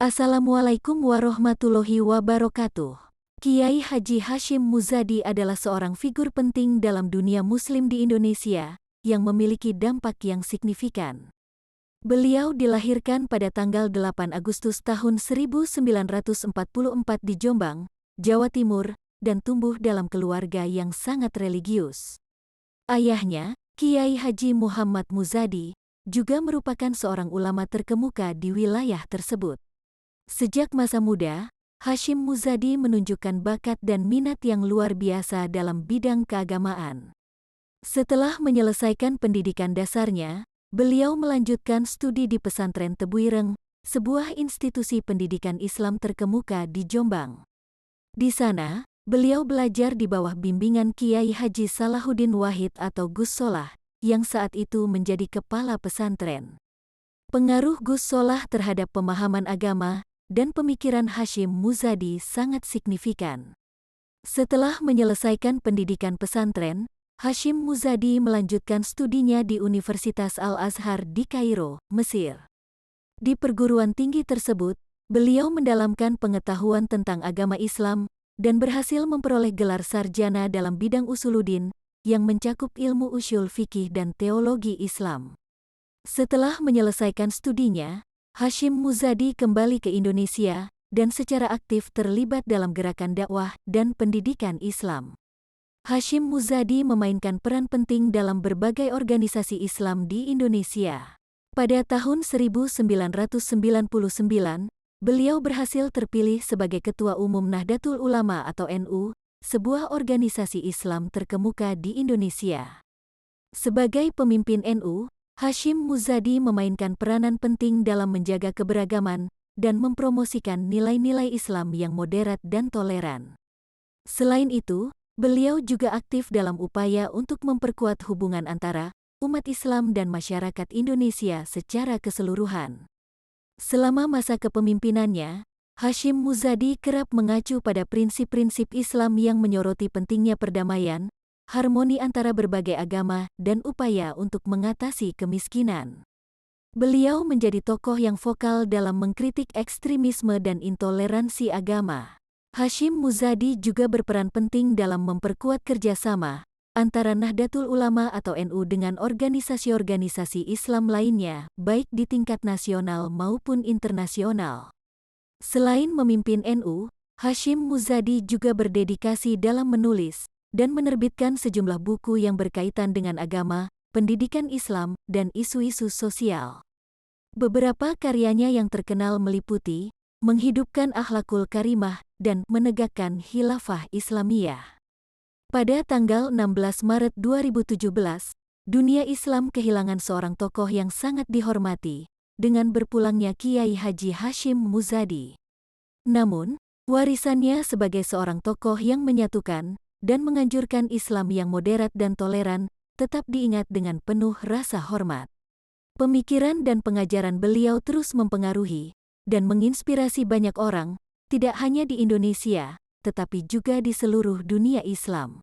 Assalamualaikum warahmatullahi wabarakatuh. Kiai Haji Hashim Muzadi adalah seorang figur penting dalam dunia muslim di Indonesia yang memiliki dampak yang signifikan. Beliau dilahirkan pada tanggal 8 Agustus tahun 1944 di Jombang, Jawa Timur, dan tumbuh dalam keluarga yang sangat religius. Ayahnya, Kiai Haji Muhammad Muzadi, juga merupakan seorang ulama terkemuka di wilayah tersebut. Sejak masa muda, Hashim Muzadi menunjukkan bakat dan minat yang luar biasa dalam bidang keagamaan. Setelah menyelesaikan pendidikan dasarnya, beliau melanjutkan studi di Pesantren Tebuireng, sebuah institusi pendidikan Islam terkemuka di Jombang. Di sana, beliau belajar di bawah bimbingan Kiai Haji Salahuddin Wahid atau Gus Solah, yang saat itu menjadi kepala pesantren. Pengaruh Gus Solah terhadap pemahaman agama dan pemikiran Hashim Muzadi sangat signifikan. Setelah menyelesaikan pendidikan pesantren, Hashim Muzadi melanjutkan studinya di Universitas Al-Azhar di Kairo, Mesir. Di perguruan tinggi tersebut, beliau mendalamkan pengetahuan tentang agama Islam dan berhasil memperoleh gelar sarjana dalam bidang usuluddin yang mencakup ilmu usyul fikih dan teologi Islam. Setelah menyelesaikan studinya, Hashim Muzadi kembali ke Indonesia dan secara aktif terlibat dalam gerakan dakwah dan pendidikan Islam. Hashim Muzadi memainkan peran penting dalam berbagai organisasi Islam di Indonesia. Pada tahun 1999, beliau berhasil terpilih sebagai Ketua Umum Nahdlatul Ulama atau NU, sebuah organisasi Islam terkemuka di Indonesia. Sebagai pemimpin NU, Hashim Muzadi memainkan peranan penting dalam menjaga keberagaman dan mempromosikan nilai-nilai Islam yang moderat dan toleran. Selain itu, beliau juga aktif dalam upaya untuk memperkuat hubungan antara umat Islam dan masyarakat Indonesia secara keseluruhan. Selama masa kepemimpinannya, Hashim Muzadi kerap mengacu pada prinsip-prinsip Islam yang menyoroti pentingnya perdamaian, harmoni antara berbagai agama, dan upaya untuk mengatasi kemiskinan. Beliau menjadi tokoh yang vokal dalam mengkritik ekstremisme dan intoleransi agama. Hashim Muzadi juga berperan penting dalam memperkuat kerjasama antara Nahdlatul Ulama atau NU dengan organisasi-organisasi Islam lainnya, baik di tingkat nasional maupun internasional. Selain memimpin NU, Hashim Muzadi juga berdedikasi dalam menulis dan menerbitkan sejumlah buku yang berkaitan dengan agama, pendidikan Islam, dan isu-isu sosial. Beberapa karyanya yang terkenal meliputi Menghidupkan Akhlakul Karimah dan Menegakkan Khilafah Islamiyah. Pada tanggal 16 Maret 2017, dunia Islam kehilangan seorang tokoh yang sangat dihormati dengan berpulangnya Kiai Haji Hashim Muzadi. Namun, warisannya sebagai seorang tokoh yang menyatukan dan menganjurkan Islam yang moderat dan toleran tetap diingat dengan penuh rasa hormat. Pemikiran dan pengajaran beliau terus mempengaruhi dan menginspirasi banyak orang, tidak hanya di Indonesia, tetapi juga di seluruh dunia Islam.